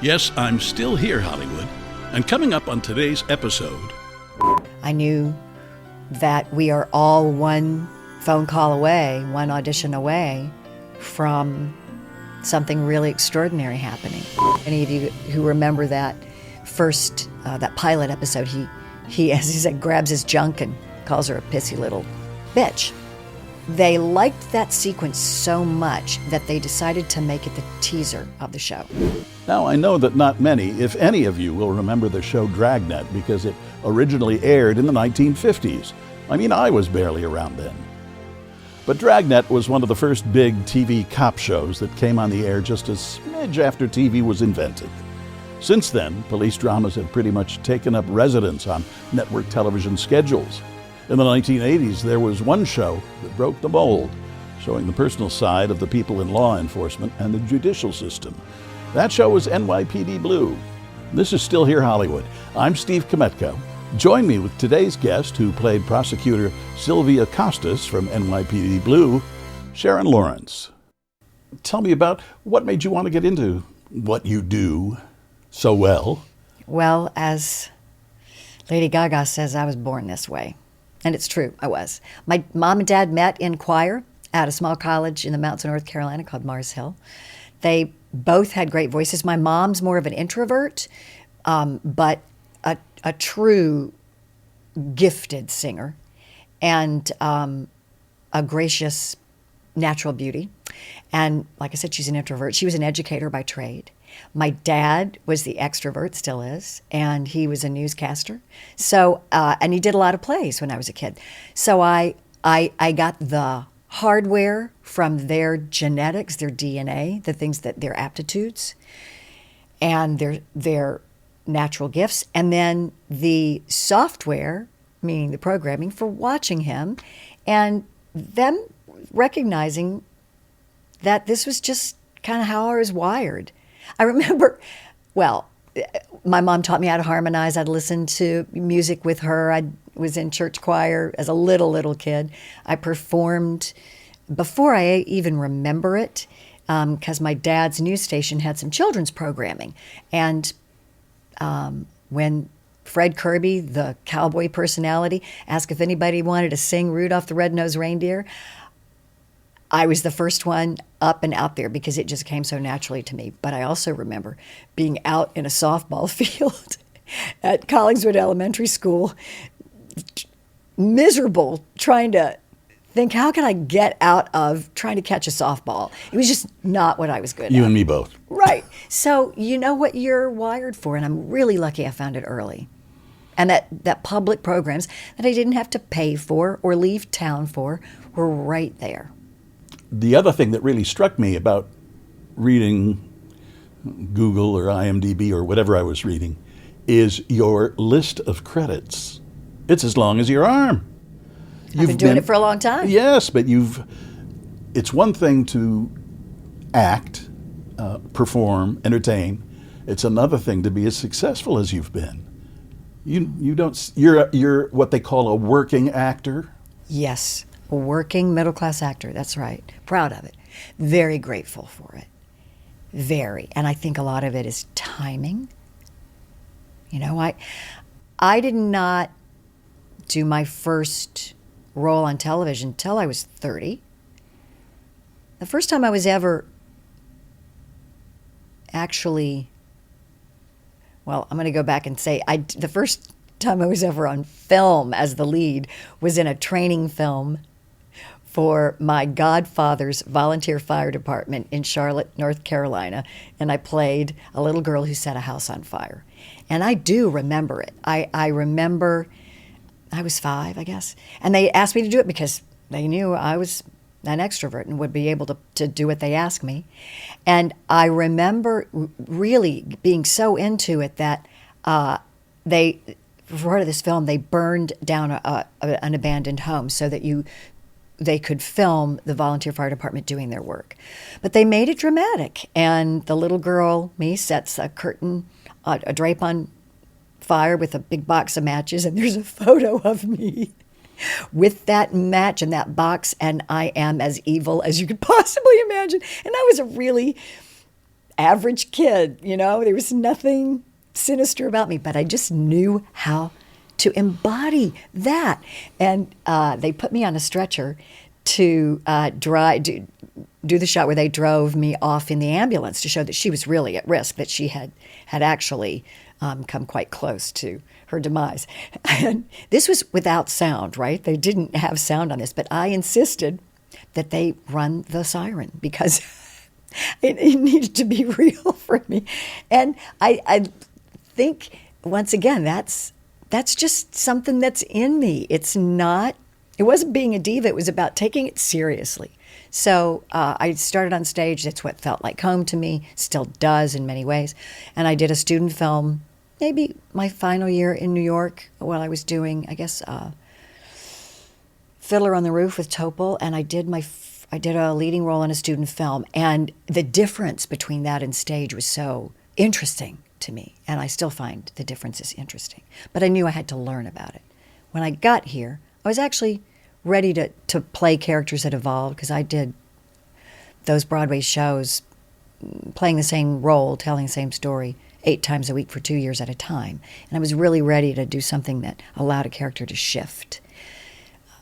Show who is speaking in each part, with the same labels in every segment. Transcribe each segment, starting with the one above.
Speaker 1: Yes, I'm still here, Hollywood. And coming up on today's episode...
Speaker 2: I knew that we are all one phone call away, one audition away from something really extraordinary happening. Any of you who remember that first, that pilot episode, he, as he said, grabs his junk and calls her a pissy little bitch. They liked that sequence so much that they decided to make it the teaser of the show.
Speaker 1: Now, I know that not many, if any of you, will remember the show DRAGNET because it originally aired in the 1950s. I mean, I was barely around then. But DRAGNET was one of the first big TV cop shows that came on the air just a smidge after TV was invented. Since then, police dramas have pretty much taken up residence on network television schedules. In the 1980s, there was one show that broke the mold, showing the personal side of the people in law enforcement and the judicial system. That show was NYPD BLUE. This is Still Here Hollywood. I'm Steve Kmetko. Join me with today's guest, who played prosecutor Sylvia Costas from NYPD BLUE, Sharon Lawrence. Tell me about what made you want to get into what you do so well.
Speaker 2: Well, as Lady Gaga says, I was born this way. And it's true, I was. My mom and dad met in choir at a small college in the mountains of North Carolina called Mars Hill. They both had great voices. My mom's more of an introvert, but a true gifted singer and a gracious natural beauty. And like I said, she's an introvert. She was an educator by trade. My dad was the extrovert, still is, and he was a newscaster. So, and he did a lot of plays when I was a kid. So I got the hardware from their genetics, their DNA, the things that their aptitudes, and their natural gifts, and then the software, meaning the programming, for watching him, and them recognizing that this was just kind of how I was wired. I remember, well, my mom taught me how to harmonize. I'd listen to music with her. I was in church choir as a little kid. I performed before I even remember it, because my dad's news station had some children's programming. And when Fred Kirby, the cowboy personality, asked if anybody wanted to sing Rudolph the Red-Nosed Reindeer, I was the first one up and out there because it just came so naturally to me. But I also remember being out in a softball field at Collingswood Elementary School, miserable, trying to think, how can I get out of trying to catch a softball? It was just not what I was good at.
Speaker 1: You and me both.
Speaker 2: Right. So you know what you're wired for, and I'm really lucky I found it early. And that public programs that I didn't have to pay for or leave town for were right there.
Speaker 1: The other thing that really struck me about reading Google or IMDb or whatever I was reading is your list of credits. It's as long as your arm.
Speaker 2: I've been doing it for a long time.
Speaker 1: Yes, but it's one thing to act, perform, entertain. It's another thing to be as successful as you've been. You're what they call a working actor.
Speaker 2: Yes. A working middle-class actor, that's right. Proud of it. Very grateful for it. Very. And I think a lot of it is timing. You know, I did not do my first role on television until I was 30. The first time I was ever actually, well, I'm going to go back and say the first time I was ever on film as the lead was in a training film for my godfather's volunteer fire department in Charlotte, North Carolina, and I played a little girl who set a house on fire. And I do remember it. I remember I was 5, I guess, and they asked me to do it because they knew I was an extrovert and would be able to do what they asked me. And I remember really being so into it that for part of this film, they burned down an abandoned home so that they could film the volunteer fire department doing their work. But they made it dramatic. And the little girl, me, sets a curtain, a drape on fire with a big box of matches. And there's a photo of me with that match and that box. And I am as evil as you could possibly imagine. And I was a really average kid, there was nothing sinister about me, but I just knew how to embody that. And they put me on a stretcher to do the shot where they drove me off in the ambulance to show that she was really at risk, that she had actually come quite close to her demise. And this was without sound, right? They didn't have sound on this, but I insisted that they run the siren because it needed to be real for me. And I think, once again, that's just something that's in me. It wasn't being a diva, it was about taking it seriously. So I started on stage. That's what felt like home to me, still does in many ways. And I did a student film, maybe my final year in New York, while I was doing, I guess, Fiddler on the Roof with Topol, and I did a leading role in a student film. And the difference between that and stage was so interesting to me, and I still find the differences interesting. But I knew I had to learn about it. When I got here, I was actually ready to play characters that evolved, because I did those Broadway shows playing the same role, telling the same story 8 times a week for 2 years at a time. And I was really ready to do something that allowed a character to shift.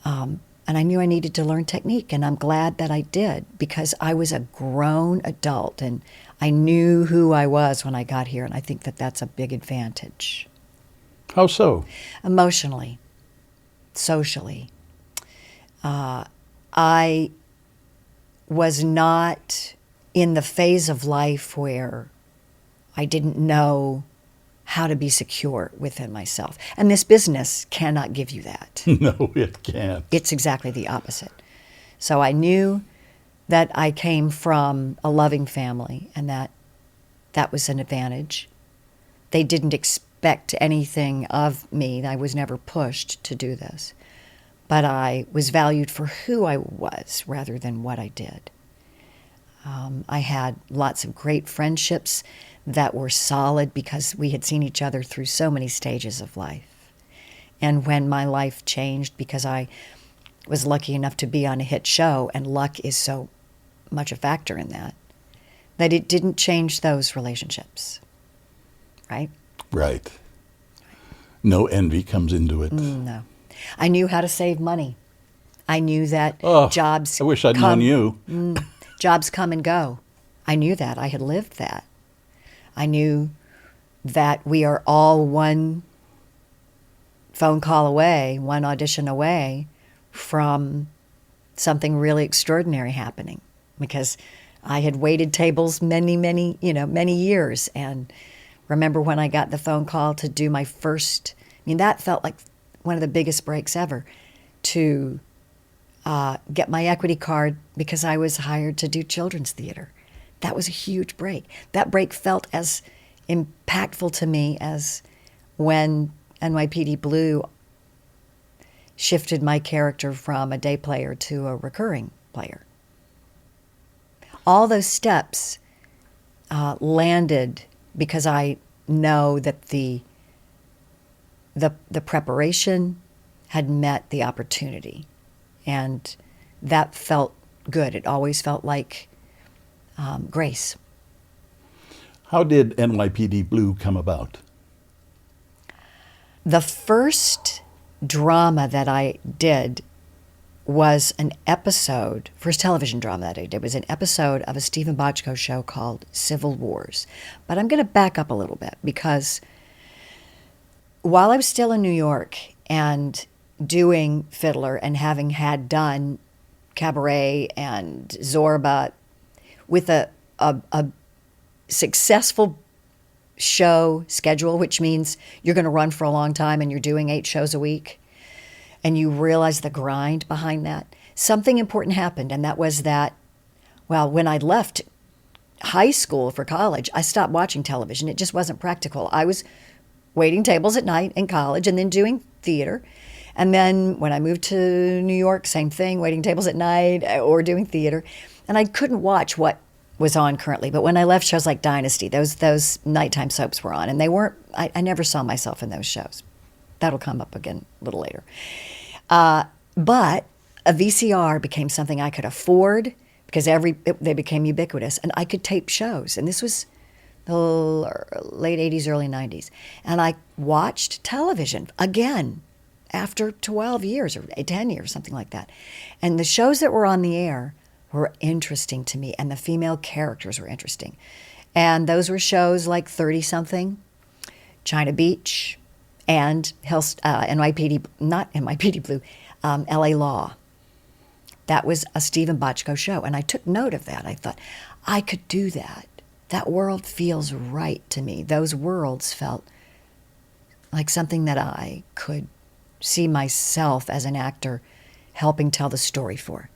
Speaker 2: And I knew I needed to learn technique, and I'm glad that I did, because I was a grown adult, and I knew who I was when I got here, and I think that that's a big advantage.
Speaker 1: How so?
Speaker 2: Emotionally, socially. I was not in the phase of life where I didn't know how to be secure within myself. And this business cannot give you that.
Speaker 1: No, it can't.
Speaker 2: It's exactly the opposite. So I knew that I came from a loving family, and that was an advantage. They didn't expect anything of me. I was never pushed to do this. But I was valued for who I was rather than what I did. I had lots of great friendships that were solid because we had seen each other through so many stages of life. And when my life changed, because I was lucky enough to be on a hit show, and luck is so much a factor in that it didn't change those relationships, right?
Speaker 1: Right. No envy comes into it.
Speaker 2: No. I knew how to save money. I knew that jobs
Speaker 1: I wish I'd known you.
Speaker 2: Jobs come and go. I knew that. I had lived that. I knew that we are all one phone call away, one audition away from something really extraordinary happening, because I had waited tables many years. And remember when I got the phone call to do my first, that felt like one of the biggest breaks ever, to get my equity card because I was hired to do children's theater. That was a huge break. That break felt as impactful to me as when NYPD BLUE shifted my character from a day player to a recurring player. All those steps landed because I know that the preparation had met the opportunity, and that felt good. It always felt like grace.
Speaker 1: How did NYPD BLUE come about?
Speaker 2: The first drama that I did was an episode, first television drama that I did, was an episode of a Steve Kmetko show called Civil Wars. But I'm going to back up a little bit, because while I was still in New York and doing Fiddler and having had done Cabaret and Zorba with a successful show schedule, which means you're going to run for a long time and you're doing 8 shows a week, and you realize the grind behind that, something important happened. And that was that, well, when I left high school for college, I stopped watching television. It just wasn't practical. I was waiting tables at night in college and then doing theater. And then when I moved to New York, same thing, waiting tables at night or doing theater. And I couldn't watch what was on currently. But when I left, shows like Dynasty, those nighttime soaps were on, and they weren't, I never saw myself in those shows. That'll come up again a little later. But a VCR became something I could afford because they became ubiquitous, and I could tape shows. And this was the late 80s, early 90s. And I watched television again after 12 years or 10 years, something like that. And the shows that were on the air were interesting to me, and the female characters were interesting. And those were shows like 30-something, China Beach, and NYPD, not NYPD Blue, LA Law. That was a Stephen Bochco show, and I took note of that. I thought, I could do that. That world feels right to me. Those worlds felt like something that I could see myself as an actor helping tell the story for.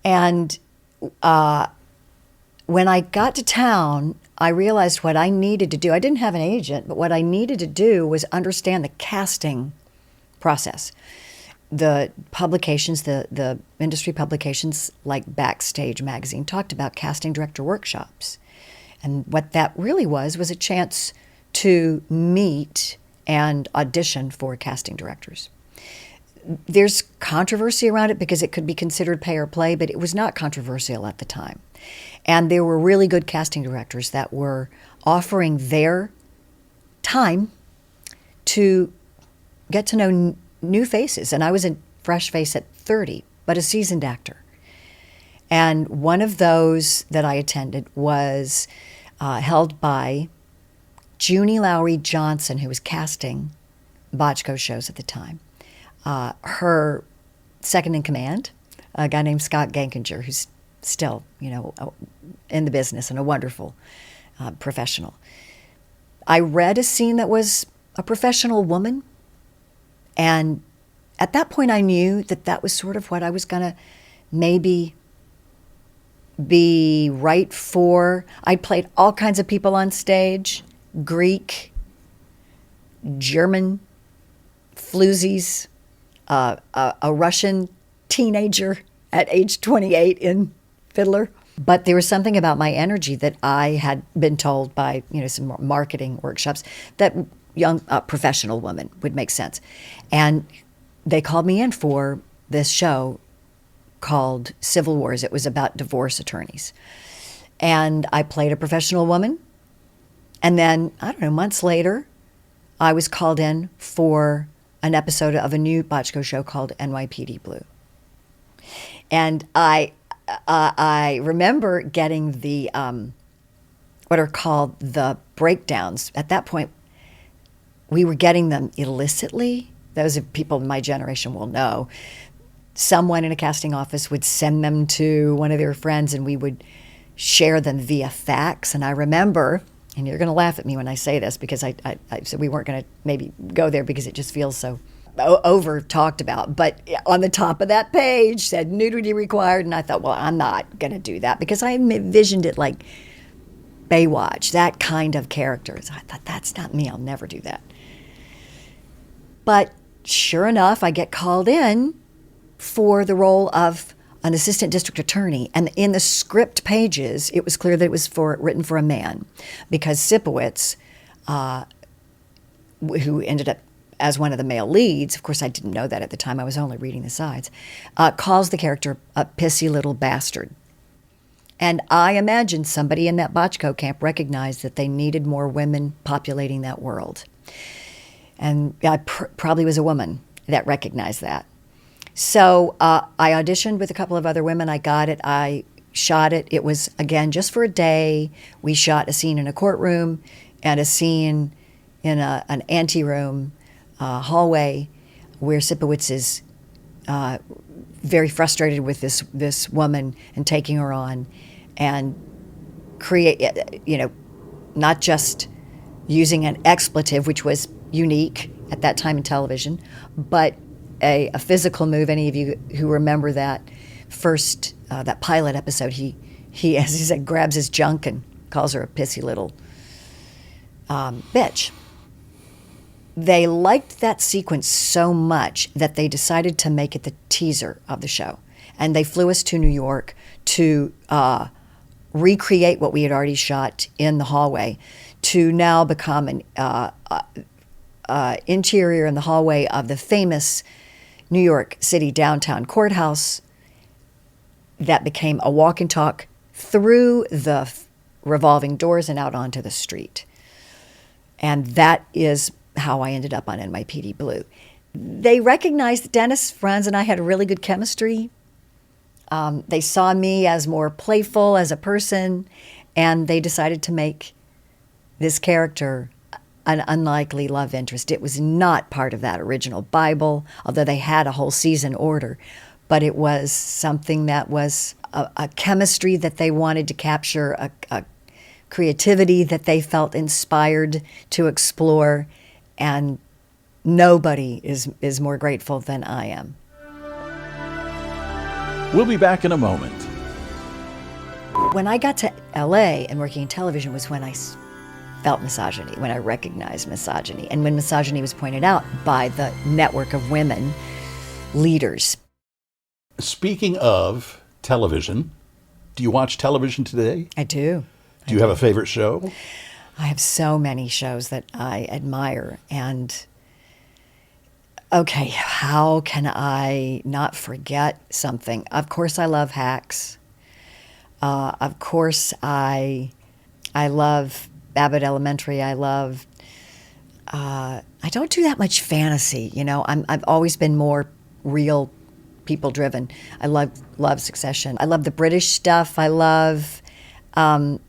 Speaker 2: And when I got to town, I realized what I needed to do. I didn't have an agent, but what I needed to do was understand the casting process. The publications, the industry publications like Backstage magazine talked about casting director workshops. And what that really was a chance to meet and audition for casting directors. There's controversy around it because it could be considered pay or play, but it was not controversial at the time. And there were really good casting directors that were offering their time to get to know new faces. And I was a fresh face at 30, but a seasoned actor. And one of those that I attended was held by Junie Lowry Johnson, who was casting Bochco shows at the time. Her second in command, a guy named Scott Gankinger, who's still, in the business and a wonderful professional. I read a scene that was a professional woman, and at that point I knew that was sort of what I was going to maybe be right for. I played all kinds of people on stage, Greek, German, floozies, a Russian teenager at age 28 in Fiddler. But there was something about my energy that I had been told by, some more marketing workshops that young professional woman would make sense. And they called me in for this show called Civil Wars. It was about divorce attorneys. And I played a professional woman. And then, months later, I was called in for an episode of a new Bochco show called NYPD Blue. And I remember getting the, what are called the breakdowns. At that point, we were getting them illicitly. Those people in my generation will know. Someone in a casting office would send them to one of their friends, and we would share them via fax. And I remember, and you're going to laugh at me when I say this, because I said we weren't going to maybe go there because it just feels so over talked about. But on the top of that page said nudity required, and I thought, well, I'm not going to do that, because I envisioned it like Baywatch, that kind of character. So I thought, that's not me. I'll never do that. But sure enough, I get called in for the role of an assistant district attorney. And in the script pages, it was clear that it was written for a man, because Sipowicz, who ended up as one of the male leads, of course I didn't know that at the time, I was only reading the sides, calls the character a pissy little bastard. And I imagine somebody in that Bochco camp recognized that they needed more women populating that world. And I probably was a woman that recognized that. So I auditioned with a couple of other women. I got it. I shot it. It was, again, just for a day. We shot a scene in a courtroom and a scene in an anteroom hallway where Sipowicz is very frustrated with this woman and taking her on, and not just using an expletive, which was unique at that time in television, but a physical move. Any of you who remember that first, that pilot episode, he, as he said, grabs his junk and calls her a pissy little bitch. They liked that sequence so much that they decided to make it the teaser of the show. And they flew us to New York to recreate what we had already shot in the hallway, to now become an interior in the hallway of the famous New York City downtown courthouse. that became a walk and talk through the revolving doors and out onto the street. And that is how I ended up on NYPD BLUE. They recognized that Dennis Franz and I had a really good chemistry. They saw me as more playful as a person, and they decided to make this character an unlikely love interest. It was not part of that original Bible, although they had a whole season order, but it was something that was a chemistry that they wanted to capture, a creativity that they felt inspired to explore, and nobody is more grateful than I am.
Speaker 1: We'll be back in a moment.
Speaker 2: When I got to LA and working in television was when I felt misogyny, when I recognized misogyny, and when misogyny was pointed out by the network of women leaders.
Speaker 1: Speaking of television, do you watch television today?
Speaker 2: I do.
Speaker 1: Do you have a favorite show?
Speaker 2: I have so many shows that I admire, and okay, how can I not forget something? Of course, I love Hacks. Of course, I love Abbott Elementary. I don't do that much fantasy. You know, I've always been more real, people driven. I love Succession. I love the British stuff. I love what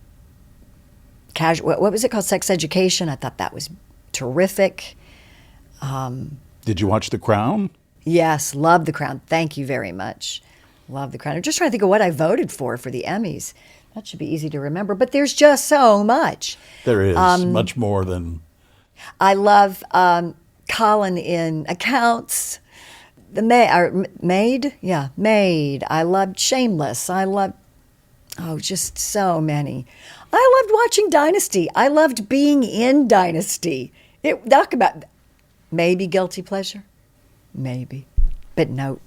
Speaker 2: was it called? Sex Education. I thought that was terrific.
Speaker 1: Did you watch The Crown?
Speaker 2: Yes, love The Crown. Thank you very much. Love The Crown. I'm just trying to think of what I voted for the Emmys. That should be easy to remember, but there's just so much.
Speaker 1: There is much more than...
Speaker 2: I love Colin in Accounts. The Maid? Yeah, Maid. I loved Shameless. I loved, just so many. I loved watching Dynasty. I loved being in Dynasty. Talk about maybe guilty pleasure. Maybe. But no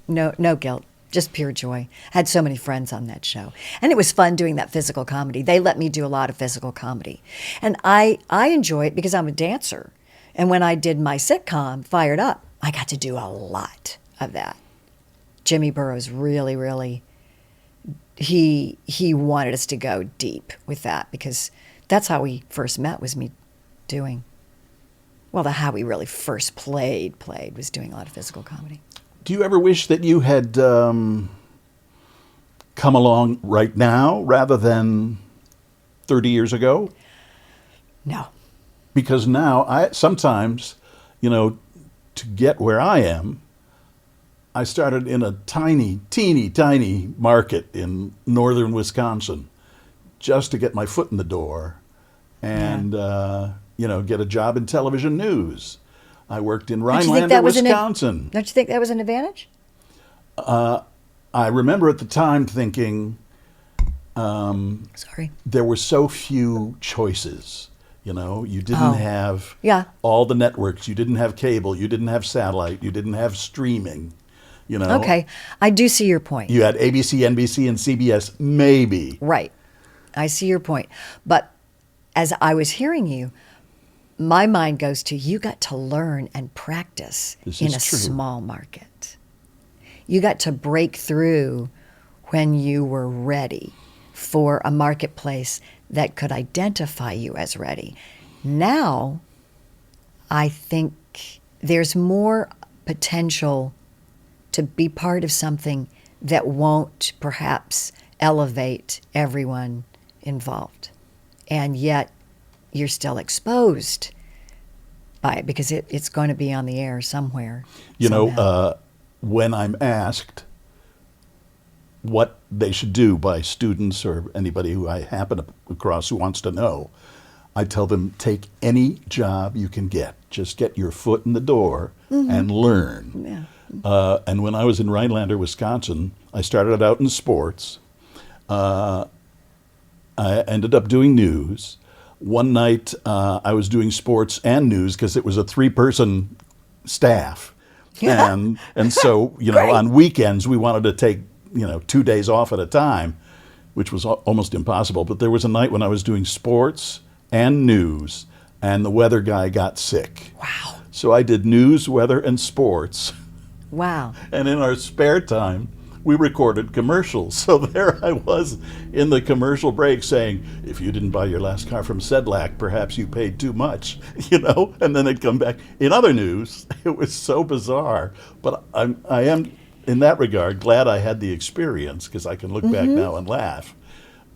Speaker 2: guilt. Just pure joy. Had so many friends on that show. And it was fun doing that physical comedy. They let me do a lot of physical comedy. And I enjoy it because I'm a dancer. And when I did my sitcom, Fired Up, I got to do a lot of that. Jimmy Burrows really, he wanted us to go deep with that because that's how we first met, was me doing, how we really first played was doing a lot of physical comedy.
Speaker 1: Do you ever wish that you had come along right now rather than 30 years ago?
Speaker 2: No.
Speaker 1: Because now, sometimes, to get where I am, I started in a teeny tiny market in northern Wisconsin just to get my foot in the door and, get a job in television news. I worked in Rhinelander, Wisconsin.
Speaker 2: Don't you think that was an advantage?
Speaker 1: I remember at the time thinking, there were so few choices. You didn't have all the networks. You didn't have cable. You didn't have satellite. You didn't have streaming.
Speaker 2: Okay, I do see your point.
Speaker 1: You had ABC, NBC, and CBS, maybe.
Speaker 2: Right, I see your point. But as I was hearing you, my mind goes to, you got to learn and practice in a small market. You got to break through when you were ready for a marketplace that could identify you as ready. Now, I think there's more potential to be part of something that won't perhaps elevate everyone involved. And yet, you're still exposed by it because it's going to be on the air somewhere.
Speaker 1: When I'm asked what they should do by students or anybody who I happen across who wants to know, I tell them, take any job you can get. Just get your foot in the door and learn.
Speaker 2: Yeah.
Speaker 1: And when I was in Rhinelander, Wisconsin, I started out in sports. I ended up doing news. One night, I was doing sports and news because it was a 3-person staff. And so, on weekends, we wanted to take, 2 days off at a time, which was almost impossible. But there was a night when I was doing sports and news, and the weather guy got sick.
Speaker 2: Wow.
Speaker 1: So I did news, weather, and sports.
Speaker 2: Wow.
Speaker 1: And in our spare time, we recorded commercials. So there I was in the commercial break saying, if you didn't buy your last car from Sedlak, perhaps you paid too much, and then they'd come back. In other news, it was so bizarre, but I am, in that regard, glad I had the experience because I can look back now and laugh.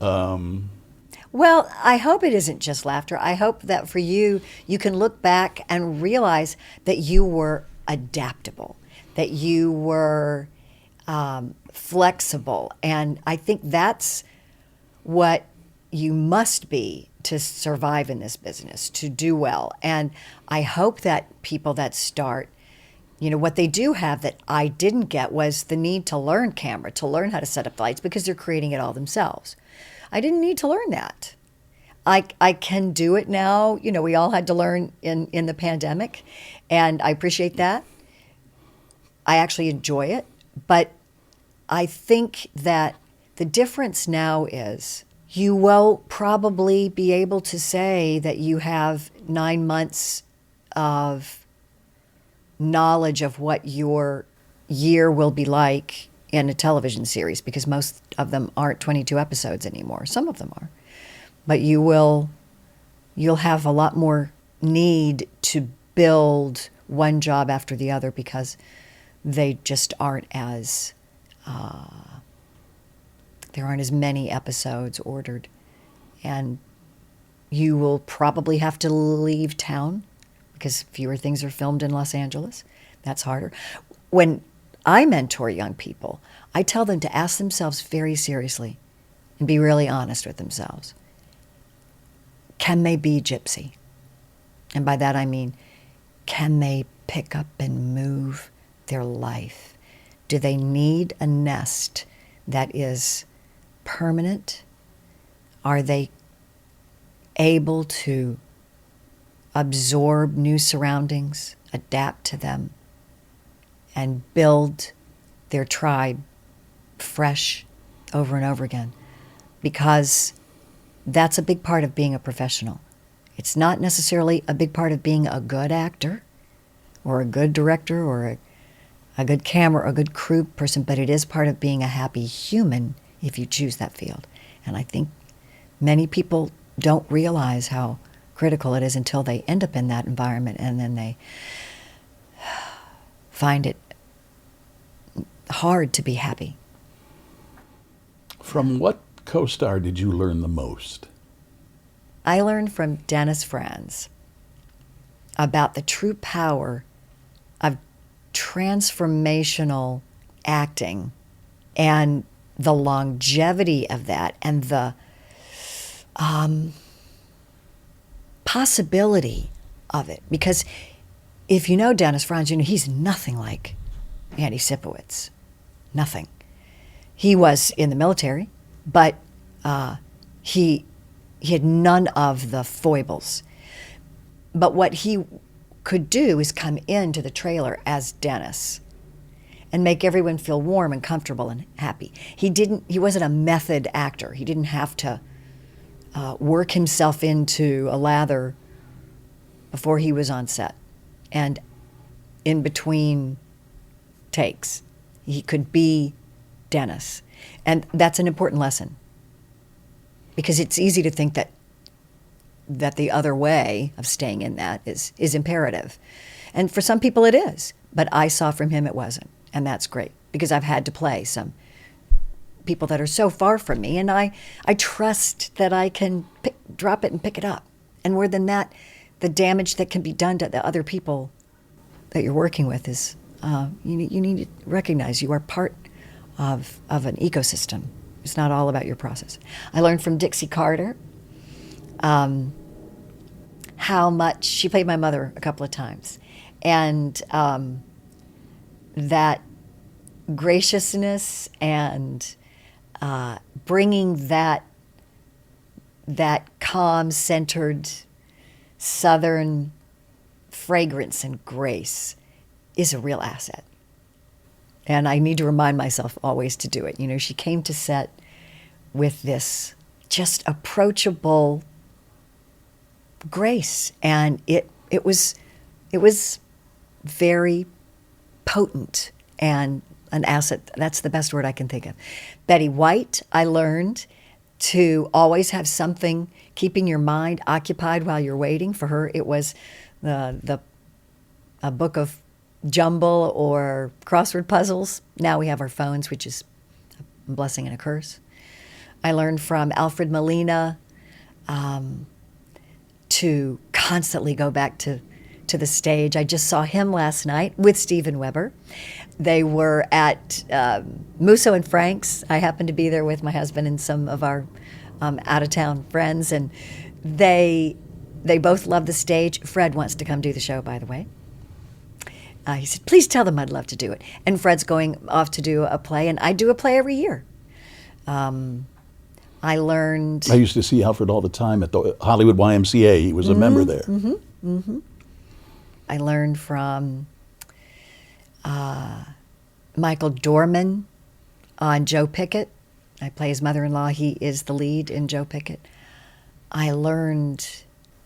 Speaker 2: Well, I hope it isn't just laughter. I hope that for you, you can look back and realize that you were adaptable, that you were flexible. And I think that's what you must be to survive in this business, to do well. And I hope that people that start, what they do have that I didn't get was the need to learn camera, to learn how to set up lights because they're creating it all themselves. I didn't need to learn that. I can do it now. We all had to learn in the pandemic, and I appreciate that. I actually enjoy it. But I think that the difference now is you will probably be able to say that you have 9 months of knowledge of what your year will be like in a television series, because most of them aren't 22 episodes anymore. Some of them are. But you'll have a lot more need to build one job after the other because they just aren't as, there aren't as many episodes ordered. And you will probably have to leave town because fewer things are filmed in Los Angeles. That's harder. When I mentor young people, I tell them to ask themselves very seriously and be really honest with themselves. Can they be gypsy? And by that I mean, can they pick up and move their life? Do they need a nest that is permanent? Are they able to absorb new surroundings, adapt to them, and build their tribe fresh over and over again? Because that's a big part of being a professional. It's not necessarily a big part of being a good actor or a good director or a good camera or a good crew person, but it is part of being a happy human if you choose that field. And I think many people don't realize how critical it is until they end up in that environment, and then they find it hard to be happy.
Speaker 1: From what co-star did you learn the most?
Speaker 2: I learned from Dennis Franz about the true power of transformational acting and the longevity of that and the possibility of it. Because if you know Dennis Franz, he's nothing like Andy Sipowicz. Nothing. He was in the military, but he had none of the foibles. But what he could do is come into the trailer as Dennis and make everyone feel warm and comfortable and happy. He wasn't a method actor. He didn't have to work himself into a lather before he was on set. And in between takes, he could be Dennis. And that's an important lesson, because it's easy to think that the other way of staying in that is imperative. And for some people it is, but I saw from him it wasn't. And that's great, because I've had to play some people that are so far from me, and I trust that I can drop it and pick it up. And more than that, the damage that can be done to the other people that you're working with is, you need to recognize you are part of an ecosystem. It's not all about your process. I learned from Dixie Carter how much, she played my mother a couple of times, and that graciousness and bringing that calm, centered, Southern fragrance and grace is a real asset. And I need to remind myself always to do it. She came to set with this just approachable grace, and it was very potent and an asset. That's the best word I can think of. Betty White, I learned to always have something keeping your mind occupied while you're waiting. For her, it was a book of jumble or crossword puzzles. Now we have our phones, which is a blessing and a curse. I learned from Alfred Molina to constantly go back to the stage. I just saw him last night with Steven Weber. They were at Musso and Frank's. I happened to be there with my husband and some of our out-of-town friends, and they both love the stage. Fred wants to come do the show, by the way. He said, please tell them I'd love to do it. And Fred's going off to do a play, and I do a play every year. I used to see Alfred all the time at the Hollywood YMCA. He was a member there. Mm-hmm, mm-hmm. I learned from Michael Dorman on Joe Pickett. I play his mother-in-law. He is the lead in Joe Pickett. I learned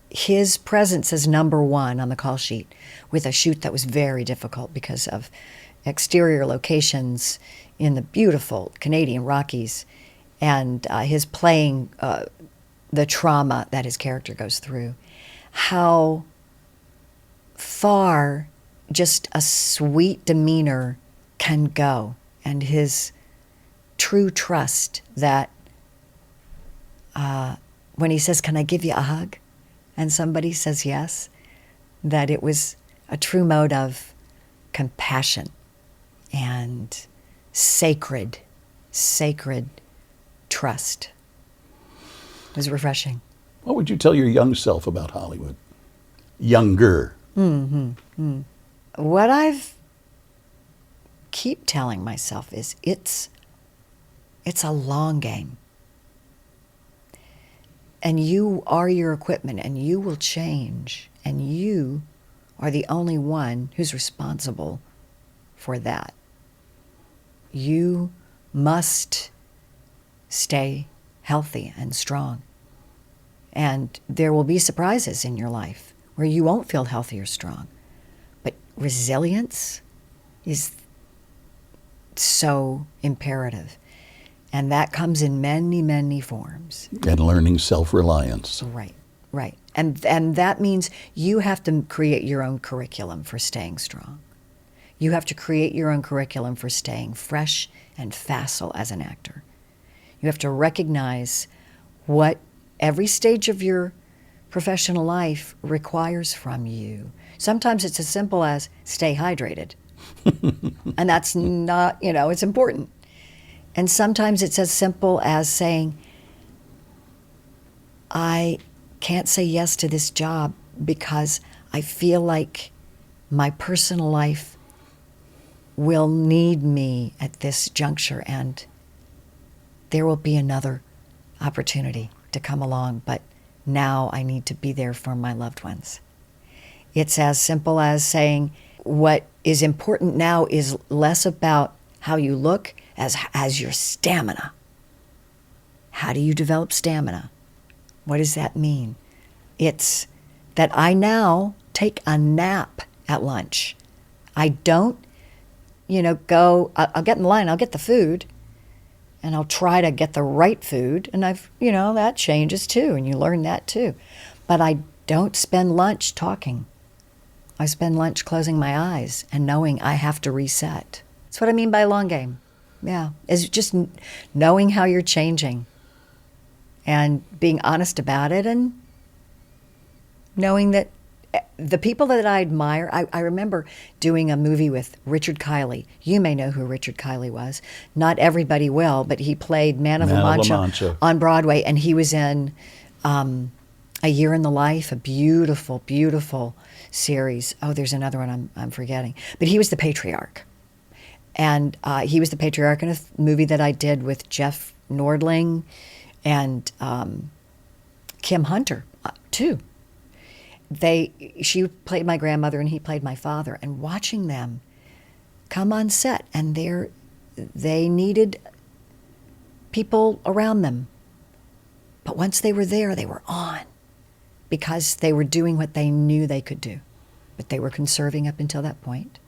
Speaker 2: his presence as number one on the call sheet with a shoot that was very difficult because of exterior locations in the beautiful Canadian Rockies, and his playing the trauma that his character goes through. How far just a sweet demeanor can go, and his true trust that when he says, can I give you a hug? And somebody says yes, that it was a true mode of compassion and sacred trust. It was refreshing.
Speaker 1: What would you tell your young self about Hollywood? Younger.
Speaker 2: Mm-hmm. What I've keep telling myself is it's a long game. And you are your equipment, and you will change, and you are the only one who's responsible for that. You must stay healthy and strong. And there will be surprises in your life where you won't feel healthy or strong. But resilience is so imperative. And that comes in many, many forms.
Speaker 1: And learning self-reliance.
Speaker 2: Right. And that means you have to create your own curriculum for staying strong. You have to create your own curriculum for staying fresh and facile as an actor. You have to recognize what every stage of your professional life requires from you. Sometimes it's as simple as stay hydrated. And that's not, it's important. And sometimes it's as simple as saying, I can't say yes to this job because I feel like my personal life will need me at this juncture, and there will be another opportunity to come along, but now I need to be there for my loved ones. It's as simple as saying what is important now is less about how you look as your stamina. How do you develop stamina? What does that mean? It's that I now take a nap at lunch. I don't, I'll get in line, I'll get the food, and I'll try to get the right food, and that changes too, and you learn that too. But I don't spend lunch talking. I spend lunch closing my eyes and knowing I have to reset. That's what I mean by long game. Yeah, is just knowing how you're changing and being honest about it, and knowing that the people that I admire, I remember doing a movie with Richard Kiley. You may know who Richard Kiley was. Not everybody will, but he played Man of La Mancha on Broadway, and he was in A Year in the Life, a beautiful, beautiful series. Oh, there's another one I'm forgetting. But he was the patriarch. And he was the patriarch in a movie that I did with Jeff Nordling and Kim Hunter, too. She played my grandmother and he played my father. And watching them come on set, and they needed people around them. But once they were there, they were on, because they were doing what they knew they could do. But they were conserving up until that point.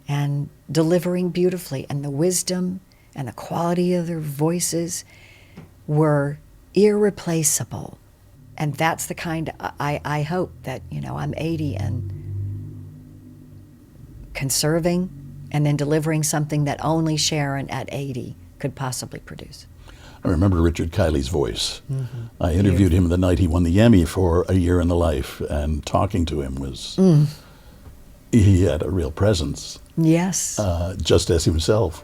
Speaker 2: and delivering beautifully. And the wisdom and the quality of their voices were irreplaceable. And that's the kind I hope that, I'm 80 and conserving and then delivering something that only Sharon at 80 could possibly produce.
Speaker 1: I remember Richard Kiley's voice. Mm-hmm. I interviewed him the night he won the Emmy for A Year in the Life, and talking to him was, he had a real presence.
Speaker 2: Yes.
Speaker 1: Just as himself.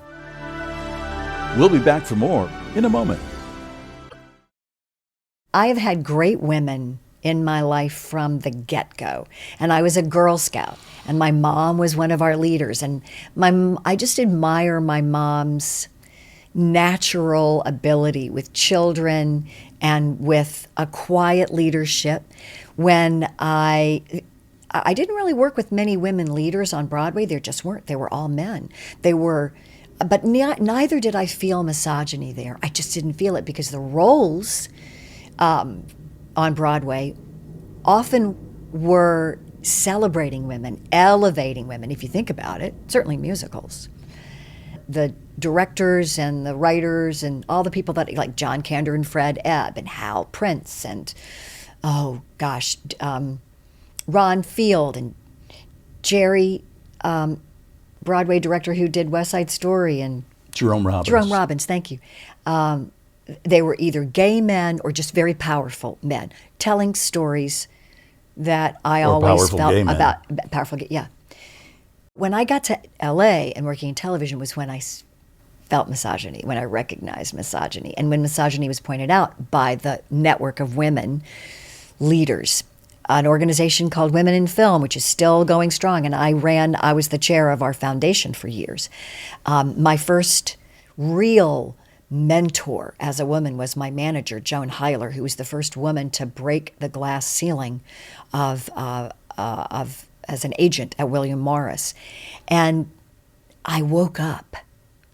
Speaker 1: We'll be back for more in a moment.
Speaker 2: I have had great women in my life from the get-go. And I was a Girl Scout, and my mom was one of our leaders. And I just admire my mom's natural ability with children and with a quiet leadership. When I didn't really work with many women leaders on Broadway. There just weren't. They were all men. But neither did I feel misogyny there. I just didn't feel it because the roles on Broadway often were celebrating women, elevating women, if you think about it, certainly musicals. The directors and the writers and all the people that, like John Kander and Fred Ebb and Hal Prince and, Ron Field and Jerry, Broadway director who did West Side Story, and
Speaker 1: Jerome Robbins.
Speaker 2: Jerome Robbins, thank you. They were either gay men or just very powerful men telling stories that I always felt about powerful. Yeah. When I got to LA and working in television was when I felt misogyny, when I recognized misogyny, and when misogyny was pointed out by the network of women leaders, an organization called Women in Film, which is still going strong, and I was the chair of our foundation for years. My first real mentor as a woman was my manager, Joan Heiler, who was the first woman to break the glass ceiling of as an agent at William Morris. And I woke up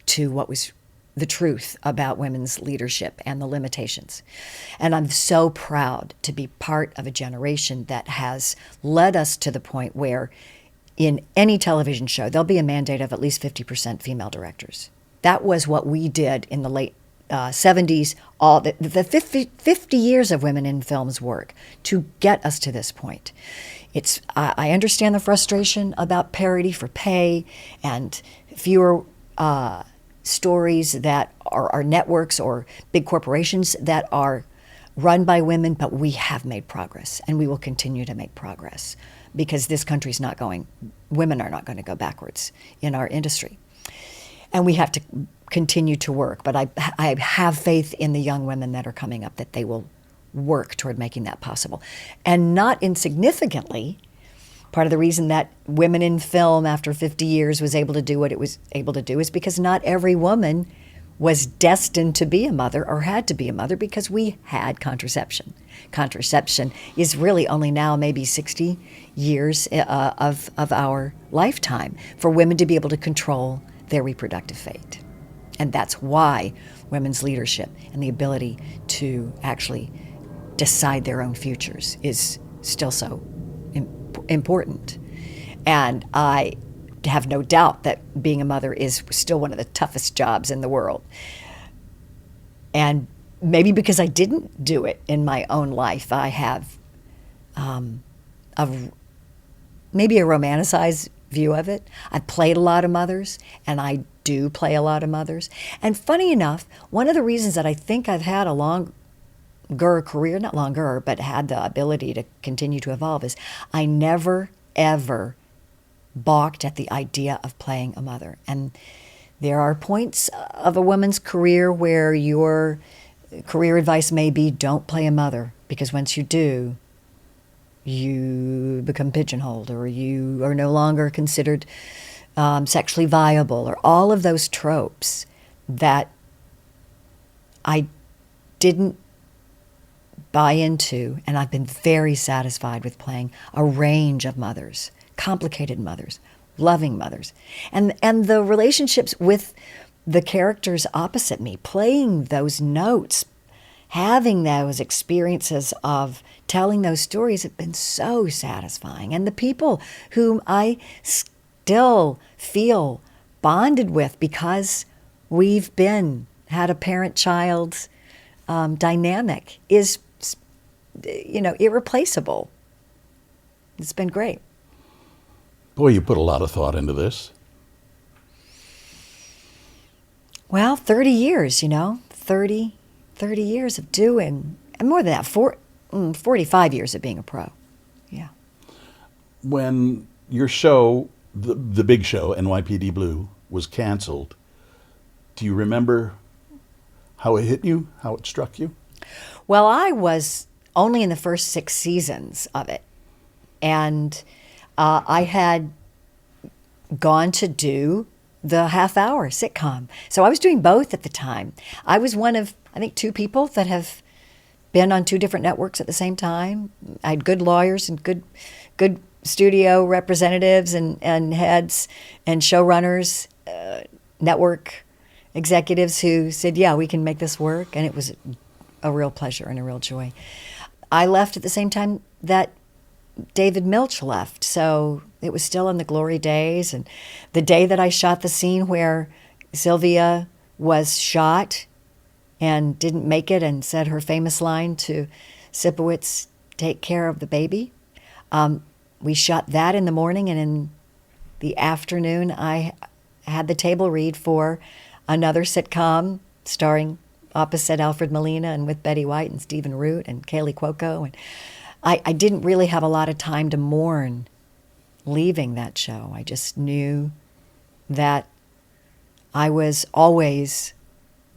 Speaker 2: to what was the truth about women's leadership and the limitations. And I'm so proud to be part of a generation that has led us to the point where in any television show, there'll be a mandate of at least 50% female directors. That was what we did in the late 70s, all the 50 years of women in film's work to get us to this point. I understand the frustration about parity for pay and fewer stories that are networks or big corporations that are run by women, but we have made progress and we will continue to make progress because this country's not going, women are not going to go backwards in our industry. And we have to continue to work, but I have faith in the young women that are coming up that they will work toward making that possible. And not insignificantly, part of the reason that Women in Film after 50 years was able to do what it was able to do is because not every woman was destined to be a mother or had to be a mother because we had contraception. Contraception is really only now maybe 60 years of our lifetime for women to be able to control their reproductive fate. And that's why women's leadership and the ability to actually decide their own futures is still so important. And I have no doubt that being a mother is still one of the toughest jobs in the world. And maybe because I didn't do it in my own life, I have maybe a romanticized view of it. I've played a lot of mothers, and I do play a lot of mothers. And funny enough, one of the reasons that I think I've had a longer career, not longer, but had the ability to continue to evolve is I never, ever balked at the idea of playing a mother. And there are points of a woman's career where your career advice may be don't play a mother, because once you do, you become pigeonholed or you are no longer considered sexually viable, or all of those tropes that I didn't buy into. And I've been very satisfied with playing a range of mothers, complicated mothers, loving mothers, and the relationships with the characters opposite me, playing those notes, having those experiences of telling those stories have been so satisfying. And the people whom I still feel bonded with because we've had a parent-child dynamic is, irreplaceable. It's been great.
Speaker 1: Boy, you put a lot of thought into this.
Speaker 2: Well, 30 years, 30 years of doing, and more than that, 45 years of being a pro. Yeah.
Speaker 1: When your show, the big show, NYPD Blue, was canceled, do you remember how it hit you, how it struck you?
Speaker 2: Well, I was only in the first 6 seasons of it. And I had gone to do the half-hour sitcom. So I was doing both at the time. I was one of, I think, 2 people that have been on 2 different networks at the same time. I had good lawyers and good studio representatives and heads and showrunners, network executives who said, yeah, we can make this work. And it was a real pleasure and a real joy. I left at the same time that David Milch left, so it was still in the glory days. And the day that I shot the scene where Sylvia was shot and didn't make it and said her famous line to Sipowicz, take care of the baby, we shot that in the morning, and in the afternoon I had the table read for another sitcom starring opposite Alfred Molina and with Betty White and Stephen Root and Kaylee Cuoco. And I didn't really have a lot of time to mourn leaving that show. I just knew that I was always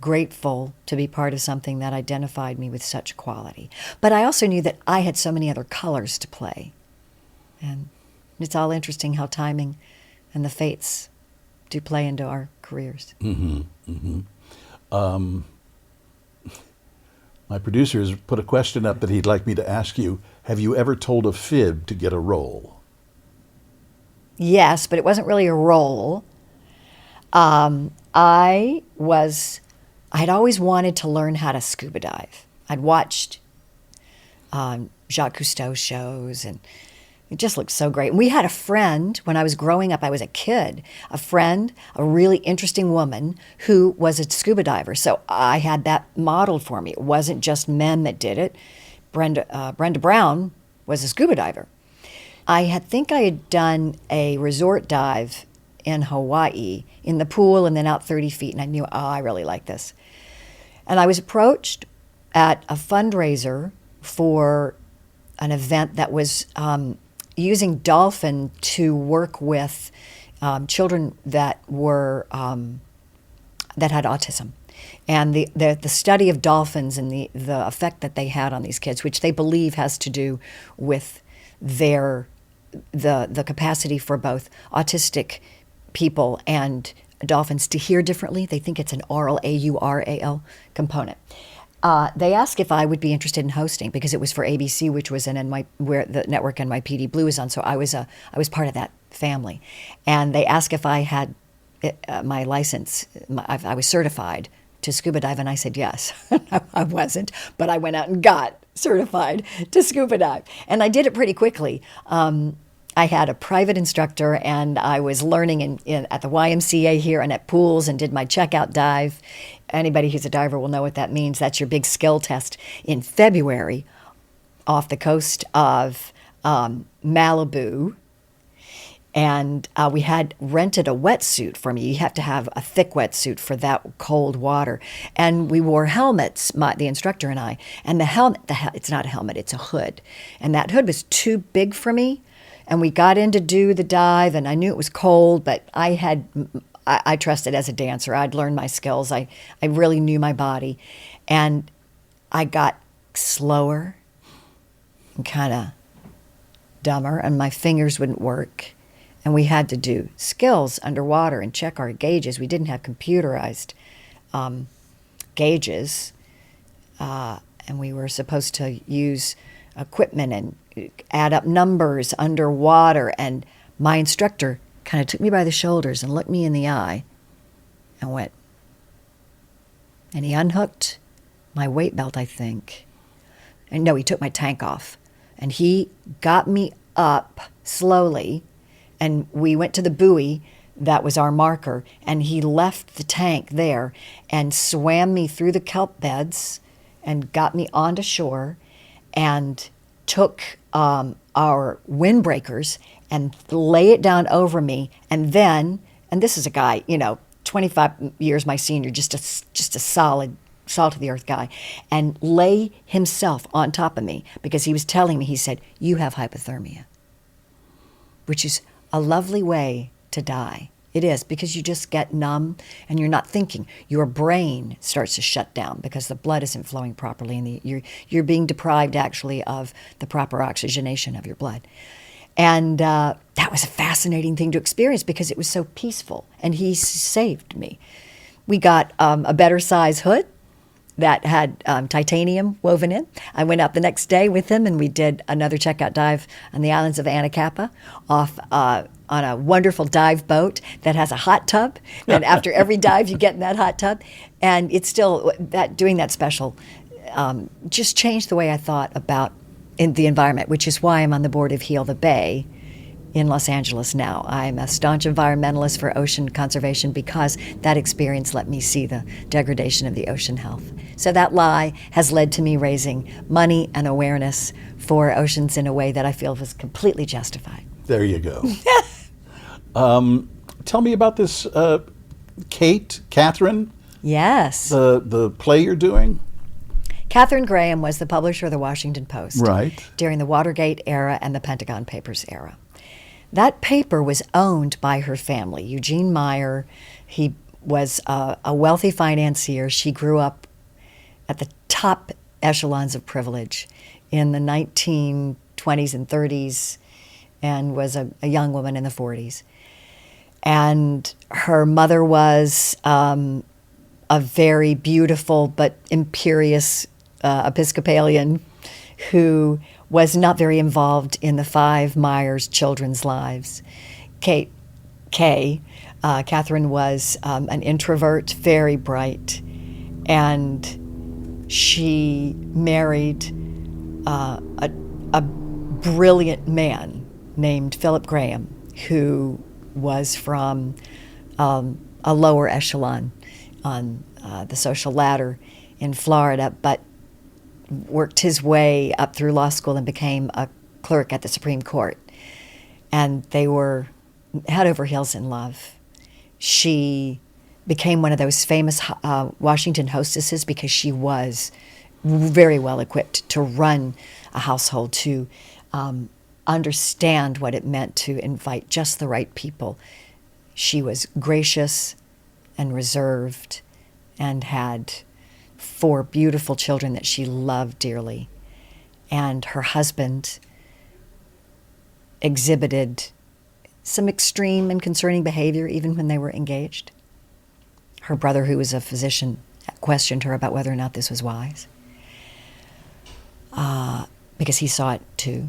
Speaker 2: grateful to be part of something that identified me with such quality. But I also knew that I had so many other colors to play. And it's all interesting how timing and the fates do play into our careers.
Speaker 1: Mm-hmm. Mm-hmm. My producer has put a question up that he'd like me to ask you. Have you ever told a fib to get a role?
Speaker 2: Yes, but it wasn't really a role. I'd always wanted to learn how to scuba dive. I'd watched Jacques Cousteau shows, and it just looked so great. And we had a friend, when I was growing up, I was a kid, a really interesting woman who was a scuba diver. So I had that modeled for me. It wasn't just men that did it. Brenda Brown was a scuba diver. I think I had done a resort dive in Hawaii in the pool and then out 30 feet, and I knew, I really like this. And I was approached at a fundraiser for an event that was using dolphin to work with children that had autism, and the study of dolphins and the effect that they had on these kids, which they believe has to do with the capacity for both autistic people and dolphins to hear differently. They think it's an aural, AURAL component. They asked if I would be interested in hosting because it was for ABC, which was where the network NYPD Blue is on. So I was part of that family, and they asked if I had my license. I was certified to scuba dive, and I said yes. I wasn't, but I went out and got certified to scuba dive, and I did it pretty quickly. I had a private instructor, and I was learning at the YMCA here and at pools, and did my checkout dive. Anybody who's a diver will know what that means. That's your big skill test in February off the coast of Malibu. And we had rented a wetsuit for me. You have to have a thick wetsuit for that cold water. And we wore helmets, the instructor and I. And the helmet, it's not a helmet, it's a hood. And that hood was too big for me. And we got in to do the dive, and I knew it was cold, but I trusted as a dancer. I'd learned my skills. I really knew my body. And I got slower and kind of dumber, and my fingers wouldn't work. And we had to do skills underwater and check our gauges. We didn't have computerized gauges. And we were supposed to use equipment and add up numbers underwater. And my instructor kind of took me by the shoulders and looked me in the eye and went, and he unhooked my weight belt, I think. And no, he took my tank off. And he got me up slowly and we went to the buoy that was our marker, and he left the tank there and swam me through the kelp beds and got me onto shore and took our windbreakers and lay it down over me. And then, and this is a guy, 25 years my senior, just a solid, salt of the earth guy, and lay himself on top of me because he was telling me, he said, "You have hypothermia," which is a lovely way to die. It is, because you just get numb and you're not thinking. Your brain starts to shut down because the blood isn't flowing properly, and you're being deprived actually of the proper oxygenation of your blood. And that was a fascinating thing to experience because it was so peaceful, and he saved me. We got a better size hood that had titanium woven in. I went out the next day with him, and we did another checkout dive on the islands of Anacapa off on a wonderful dive boat that has a hot tub. And after every dive, you get in that hot tub. And it's still, doing that special just changed the way I thought about in the environment, which is why I'm on the board of Heal the Bay in Los Angeles now. I'm a staunch environmentalist for ocean conservation because that experience let me see the degradation of the ocean health. So that lie has led to me raising money and awareness for oceans in a way that I feel was completely justified.
Speaker 1: There you go. Tell me about this Catherine.
Speaker 2: Yes.
Speaker 1: The play you're doing.
Speaker 2: Katharine Graham was the publisher of the Washington Post
Speaker 1: Right.
Speaker 2: during the Watergate era and the Pentagon Papers era. That paper was owned by her family. Eugene Meyer, he was a wealthy financier. She grew up at the top echelons of privilege in the 1920s and 30s and was a young woman in the 40s. And her mother was a very beautiful but imperious Episcopalian who was not very involved in the five Myers children's lives. Catherine was an introvert, very bright, and she married a brilliant man named Philip Graham, who was from a lower echelon on the social ladder in Florida, but worked his way up through law school and became a clerk at the Supreme Court. And they were head over heels in love. She became one of those famous Washington hostesses because she was very well equipped to run a household, to understand what it meant to invite just the right people. She was gracious and reserved and had 4 beautiful children that she loved dearly. And her husband exhibited some extreme and concerning behavior even when they were engaged. Her brother, who was a physician, questioned her about whether or not this was wise, because he saw it too.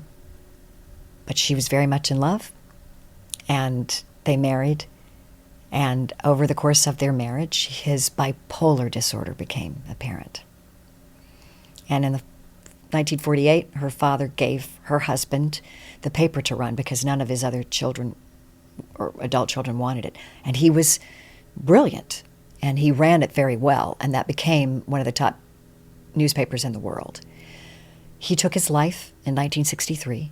Speaker 2: But she was very much in love, and they married. And over the course of their marriage, his bipolar disorder became apparent. And in 1948, her father gave her husband the paper to run because none of his other children or adult children wanted it. And he was brilliant, and he ran it very well, and that became one of the top newspapers in the world. He took his life in 1963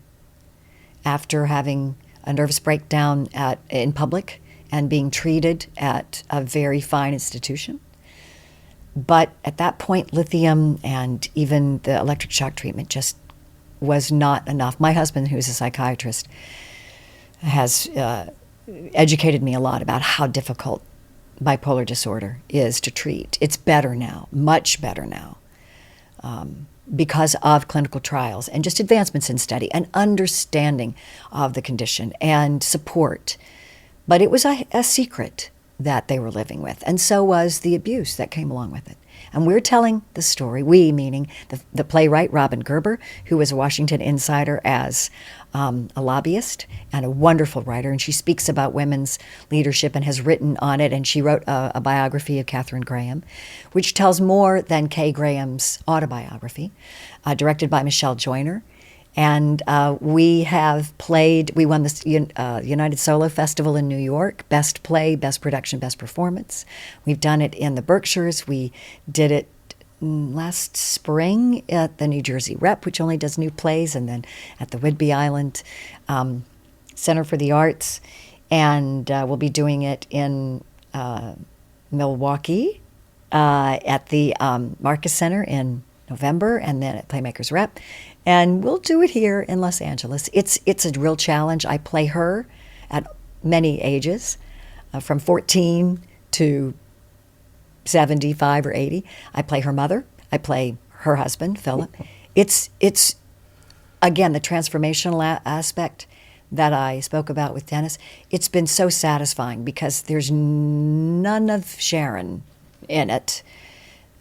Speaker 2: after having a nervous breakdown in public and being treated at a very fine institution. But at that point, lithium and even the electric shock treatment just was not enough. My husband, who's a psychiatrist, has educated me a lot about how difficult bipolar disorder is to treat. It's better now, much better now, because of clinical trials and just advancements in study and understanding of the condition and support. But it was a secret that they were living with, and so was the abuse that came along with it. And we're telling the story, we meaning the playwright Robin Gerber, who was a Washington insider as a lobbyist and a wonderful writer, and she speaks about women's leadership and has written on it, and she wrote a biography of Katharine Graham, which tells more than Kay Graham's autobiography, directed by Michelle Joyner. And we have played, we won the United Solo Festival in New York, best play, best production, best performance. We've done it in the Berkshires. We did it last spring at the New Jersey Rep, which only does new plays, and then at the Whidbey Island Center for the Arts. And we'll be doing it in Milwaukee at the Marcus Center in November, and then at Playmakers Rep. And we'll do it here in Los Angeles. It's a real challenge. I play her at many ages, from 14 to 75 or 80. I play her mother. I play her husband, Philip. It's again, the transformational aspect that I spoke about with Dennis. It's been so satisfying because there's none of Sharon in it.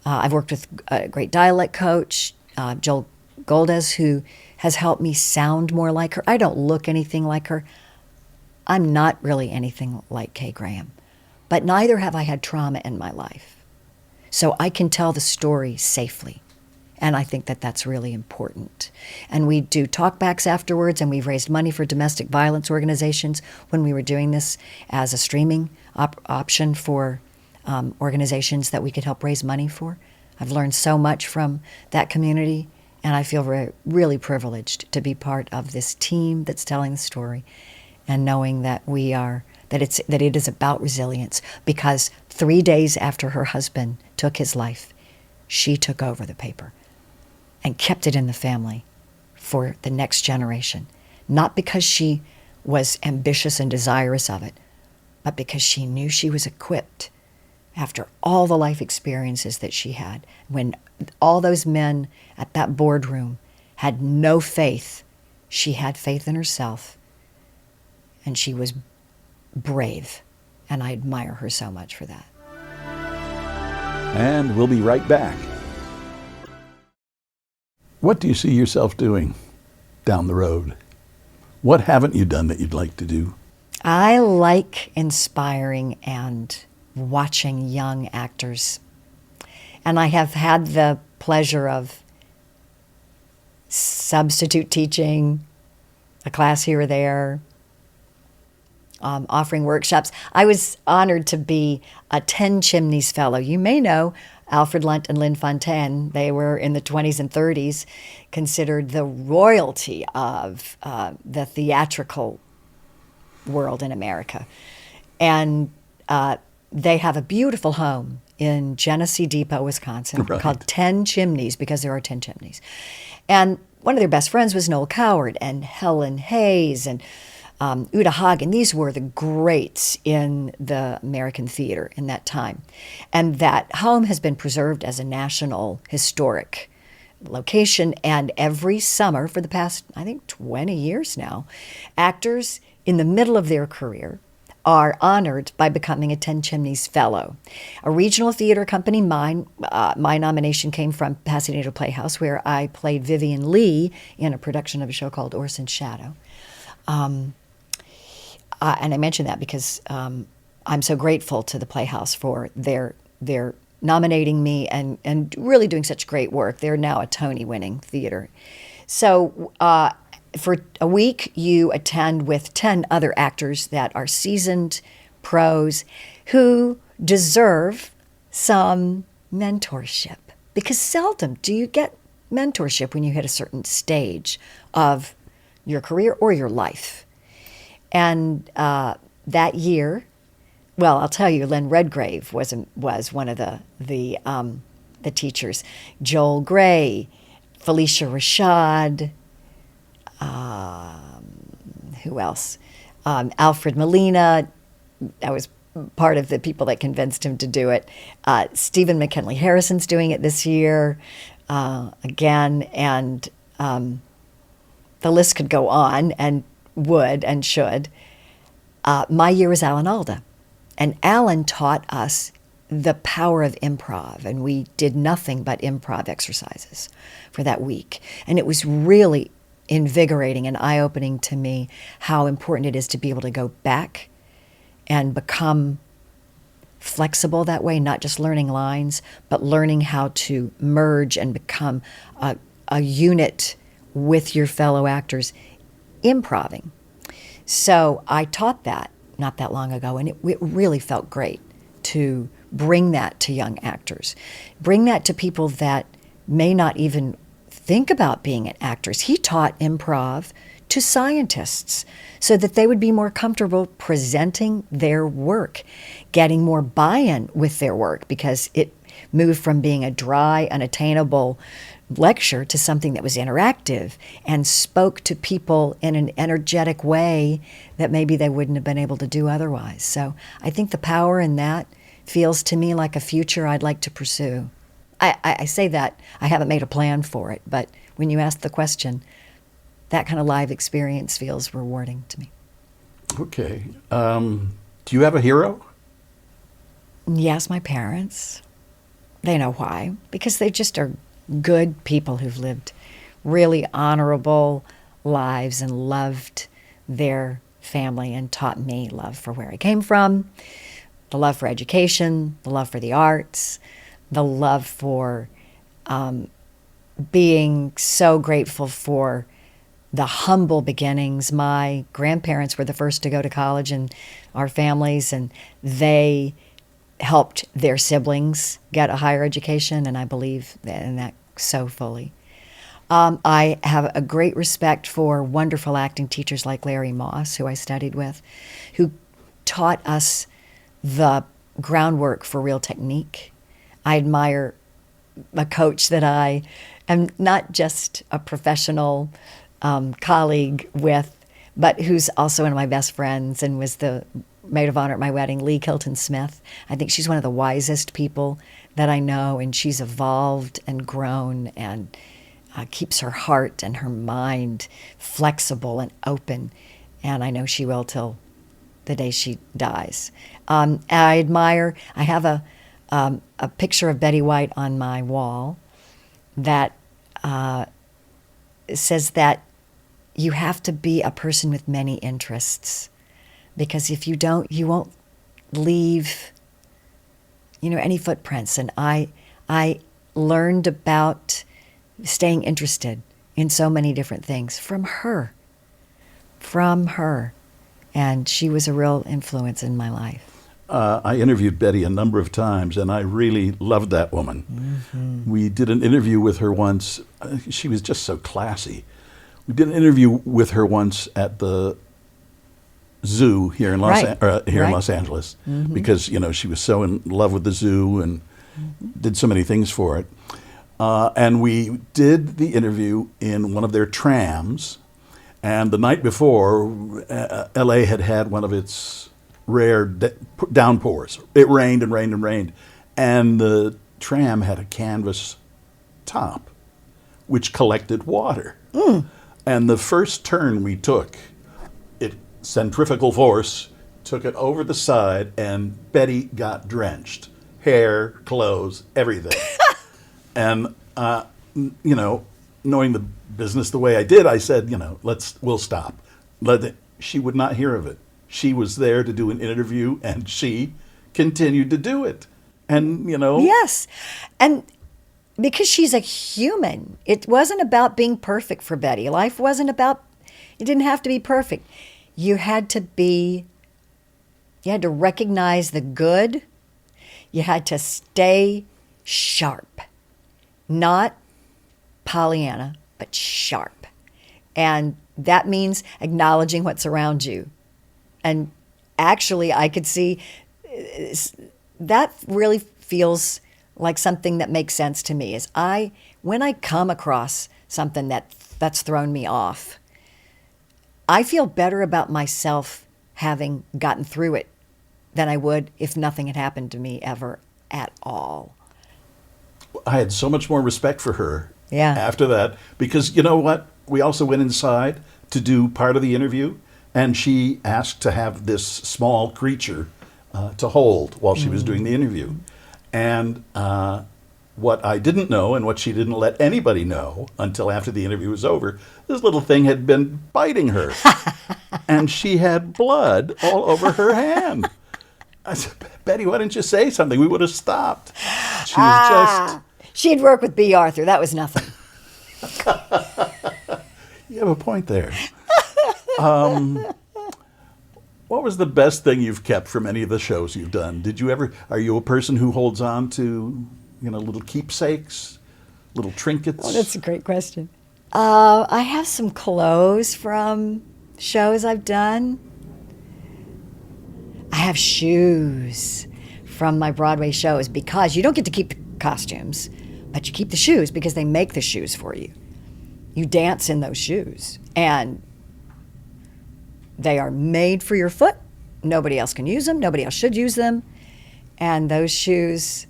Speaker 2: I've worked with a great dialect coach, Joel Goldes, who has helped me sound more like her. I don't look anything like her. I'm not really anything like Kay Graham, but neither have I had trauma in my life. So I can tell the story safely, and I think that that's really important. And we do talkbacks afterwards, and we've raised money for domestic violence organizations when we were doing this as a streaming option for organizations that we could help raise money for. I've learned so much from that community, and I feel really privileged to be part of this team that's telling the story, and knowing that that it is about resilience. Because 3 days after her husband took his life, she took over the paper and kept it in the family for the next generation. Not because she was ambitious and desirous of it, but because she knew she was equipped after all the life experiences that she had. When all those men at that boardroom had no faith, she had faith in herself, and she was brave, and I admire her so much for that.
Speaker 1: And we'll be right back. What do you see yourself doing down the road? What haven't you done that you'd like to do?
Speaker 2: I like inspiring and watching young actors. And I have had the pleasure of substitute teaching a class here or there, offering workshops. I was honored to be a 10 Chimneys Fellow. You may know Alfred Lunt and Lynn Fontaine. They were in the 20s and 30s considered the royalty of the theatrical world in America. And they have a beautiful home in Genesee Depot, Wisconsin,
Speaker 1: right,
Speaker 2: called 10 Chimneys, because there are 10 chimneys. And one of their best friends was Noel Coward and Helen Hayes and Uta Hagen. These were the greats in the American theater in that time. And that home has been preserved as a national historic location. And every summer for the past, I think, 20 years now, actors in the middle of their career are honored by becoming a 10 Chimneys Fellow. A regional theater company, my nomination came from Pasadena Playhouse, where I played Vivian Lee in a production of a show called Orson's Shadow. And I mention that because I'm so grateful to the Playhouse for their nominating me and really doing such great work. They're now a Tony-winning theater. So for a week, you attend with 10 other actors that are seasoned pros who deserve some mentorship. Because seldom do you get mentorship when you hit a certain stage of your career or your life. And that year, well, I'll tell you, Lynn Redgrave was one of the teachers. Joel Gray, Felicia Rashad, who else? Alfred Molina. I was part of the people that convinced him to do it. Stephen McKinley Harrison's doing it this year again, and the list could go on and would and should. My year was Alan Alda, and Alan taught us the power of improv, and we did nothing but improv exercises for that week. And it was really invigorating and eye-opening to me how important it is to be able to go back and become flexible that way, not just learning lines, but learning how to merge and become a unit with your fellow actors, improving. So I taught that not that long ago, and it really felt great to bring that to young actors, bring that to people that may not even think about being actors. He taught improv to scientists so that they would be more comfortable presenting their work, getting more buy-in with their work, because it moved from being a dry, unattainable lecture to something that was interactive and spoke to people in an energetic way that maybe they wouldn't have been able to do otherwise. So I think the power in that feels to me like a future I'd like to pursue. I say that, I haven't made a plan for it, but when you ask the question, that kind of live experience feels rewarding to me.
Speaker 1: Okay. Do you have a hero?
Speaker 2: Yes, my parents. They know why. Because they just are good people who've lived really honorable lives and loved their family and taught me love for where I came from, the love for education, the love for the arts, the love for being so grateful for the humble beginnings. My grandparents were the first to go to college in our families, and they helped their siblings get a higher education, and I believe in that so fully. I have a great respect for wonderful acting teachers like Larry Moss, who I studied with, who taught us the groundwork for real technique. I admire a coach that I am not just a professional colleague with, but who's also one of my best friends and was the maid of honor at my wedding, Lee Kilton Smith. I think she's one of the wisest people that I know, and she's evolved and grown and keeps her heart and her mind flexible and open, and I know she will till the day she dies. I have a picture of Betty White on my wall that says that you have to be a person with many interests, because if you don't, you won't leave, any footprints. And I learned about staying interested in so many different things from her. And she was a real influence in my life.
Speaker 1: I interviewed Betty a number of times, and I really loved that woman. Mm-hmm. We did an interview with her once. She was just so classy. We did an interview with her once at the zoo here in Los Angeles, mm-hmm. because she was so in love with the zoo and did so many things for it. And we did the interview in one of their trams. And the night before, L.A. had one of its rare downpours. It rained and rained and rained. And the tram had a canvas top, which collected water. Mm. And the first turn we took, centrifugal force took it over the side, and Betty got drenched. Hair, clothes, everything. And, knowing the business the way I did, I said, we'll stop. She would not hear of it. She was there to do an interview, and she continued to do it. And,
Speaker 2: Yes. And because she's a human, it wasn't about being perfect for Betty. Life wasn't about, it didn't have to be perfect. You had to recognize the good. You had to stay sharp. Not Pollyanna, but sharp. And that means acknowledging what's around you. And actually, I could see that really feels like something that makes sense to me. When I come across something that's thrown me off, I feel better about myself having gotten through it than I would if nothing had happened to me ever at all.
Speaker 1: I had so much more respect for her after that, because you know what? We also went inside to do part of the interview, and she asked to have this small creature to hold while she was doing the interview. And what I didn't know, and what she didn't let anybody know until after the interview was over, this little thing had been biting her. And she had blood all over her hand. I said, Betty, why didn't you say something? We would have stopped. She was
Speaker 2: She'd work with B. Arthur. That was nothing.
Speaker 1: You have a point there. What was the best thing you've kept from any of the shows you've done? Are you a person who holds on to, little keepsakes, little trinkets?
Speaker 2: Oh, that's a great question. I have some clothes from shows I've done. I have shoes from my Broadway shows because you don't get to keep the costumes, but you keep the shoes because they make the shoes for you. You dance in those shoes, and they are made for your foot. Nobody else can use them. Nobody else should use them. And those shoes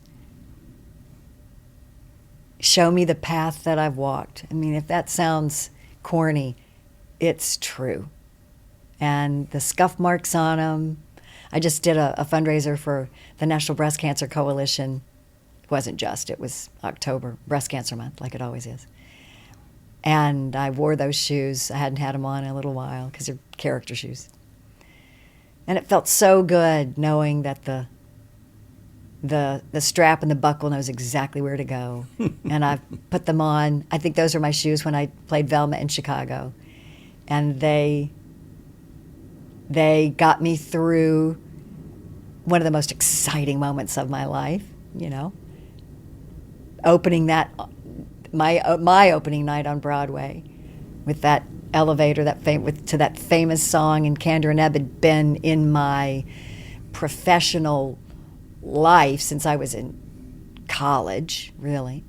Speaker 2: show me the path that I've walked. I mean, if that sounds corny, it's true. And the scuff marks on them. I just did a fundraiser for the National Breast Cancer Coalition. It wasn't just, it was October, Breast Cancer Month, like it always is. And I wore those shoes. I hadn't had them on in a little while because they're character shoes. And it felt so good knowing that the strap and the buckle knows exactly where to go. And I've put them on. I think those are my shoes when I played Velma in Chicago. And they got me through one of the most exciting moments of my life, opening that, my opening night on Broadway with that elevator, to that famous song, and Candor and Ebb had been in my professional life since I was in college, really.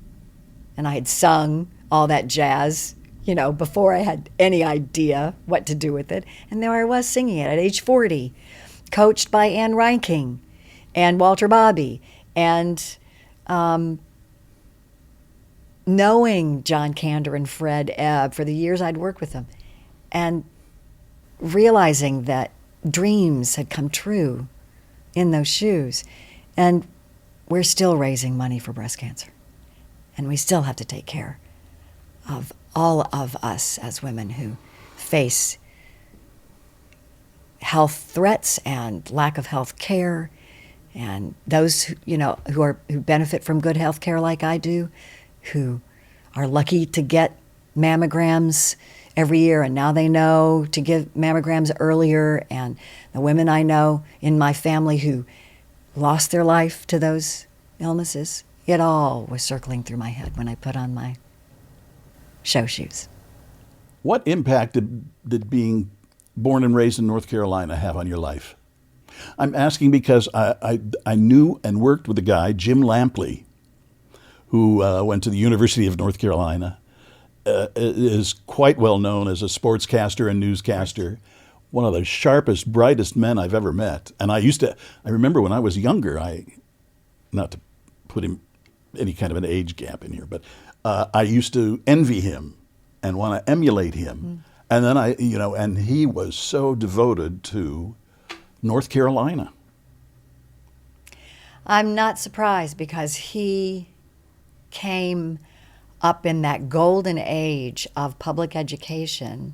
Speaker 2: And I had sung all that jazz, before I had any idea what to do with it. And there I was singing it at age 40, coached by Ann Reinking and Walter Bobby, and knowing John Candor and Fred Ebb for the years I'd worked with them, and realizing that dreams had come true in those shoes. And we're still raising money for breast cancer. And we still have to take care of all of us as women who face health threats and lack of health care, and those who benefit from good health care like I do, who are lucky to get mammograms every year, and now they know to give mammograms earlier, and the women I know in my family who lost their life to those illnesses. It all was circling through my head when I put on my show shoes.
Speaker 1: What impact did being born and raised in North Carolina have on your life? I'm asking because I knew and worked with a guy, Jim Lampley, who went to the University of North Carolina, is quite well known as a sportscaster and newscaster, one of the sharpest, brightest men I've ever met. And I remember when I was younger, not to put him any kind of an age gap in here, but I used to envy him and want to emulate him. And then and he was so devoted to North Carolina.
Speaker 2: I'm not surprised because he came up in that golden age of public education.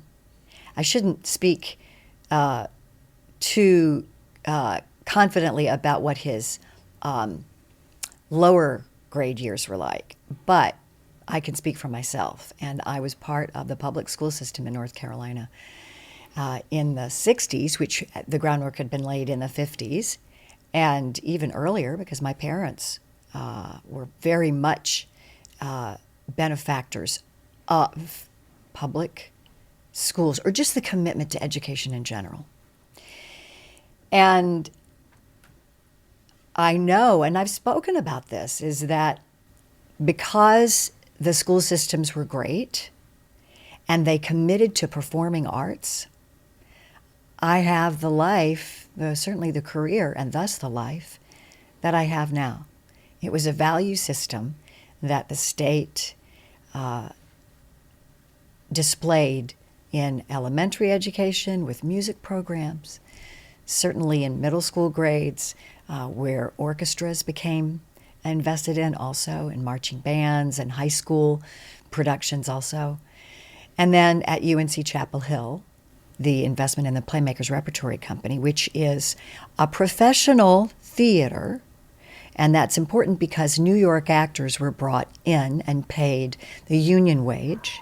Speaker 2: I shouldn't speak too confidently about what his lower grade years were like, but I can speak for myself. And I was part of the public school system in North Carolina in the 60s, which the groundwork had been laid in the 50s, and even earlier because my parents were very much benefactors of public schools, or just the commitment to education in general. And I know, and I've spoken about this, is that because the school systems were great and they committed to performing arts, I have the life, certainly the career, and thus the life that I have now. It was a value system that the state displayed in elementary education with music programs, certainly in middle school grades where orchestras became invested in, also in marching bands and high school productions also. And then at UNC Chapel Hill, the investment in the Playmakers Repertory Company, which is a professional theater. And that's important because New York actors were brought in and paid the union wage.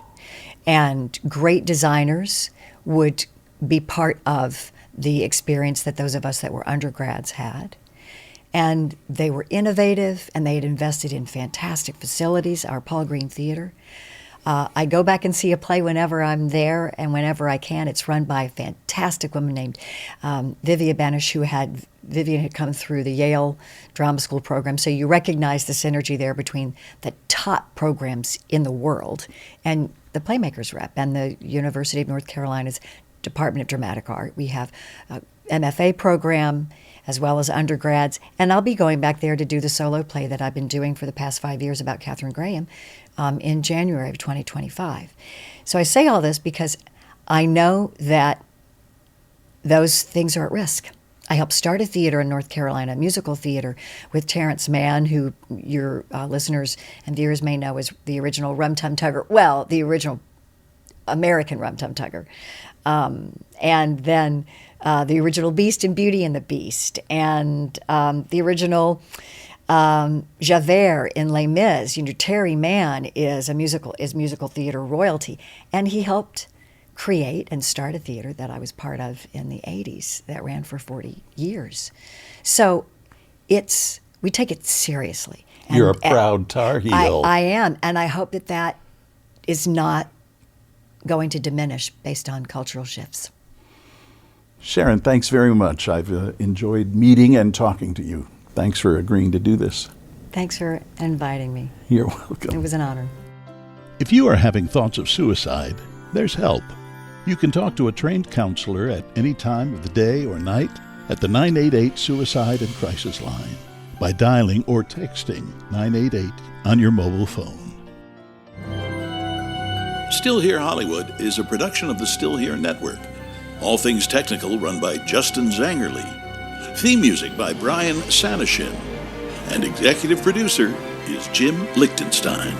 Speaker 2: And great designers would be part of the experience that those of us that were undergrads had. And they were innovative, and they had invested in fantastic facilities, our Paul Green Theater. I go back and see a play whenever I'm there and whenever I can. It's run by a fantastic woman named Vivian Banish, Vivian had come through the Yale Drama School program, so you recognize the synergy there between the top programs in the world and the Playmakers Rep and the University of North Carolina's Department of Dramatic Art. We have a MFA program as well as undergrads, and I'll be going back there to do the solo play that I've been doing for the past 5 years about Katharine Graham in January of 2025. So I say all this because I know that those things are at risk. I helped start a theater in North Carolina, a musical theater, with Terrence Mann, who your listeners and viewers may know as the original Rum Tum Tugger. Well, the original American Rum Tum Tugger. And then the original Beast and Beauty and the Beast, and the original Javert in Les Mis. Terry Mann is musical theater royalty, and he helped create and start a theater that I was part of in the 80s that ran for 40 years. So we take it seriously. And,
Speaker 1: you're a proud Tar Heel.
Speaker 2: I am, and I hope that is not going to diminish based on cultural shifts.
Speaker 1: Sharon, thanks very much. I've enjoyed meeting and talking to you. Thanks for agreeing to do this.
Speaker 2: Thanks for inviting me.
Speaker 1: You're welcome.
Speaker 2: It was an honor.
Speaker 1: If you are having thoughts of suicide, there's help. You can talk to a trained counselor at any time of the day or night at the 988 Suicide and Crisis Line by dialing or texting 988 on your mobile phone. Still Here Hollywood is a production of the Still Here Network. All things technical run by Justin Zangerle. Theme music by Brian Sanashin. And executive producer is Jim Lichtenstein.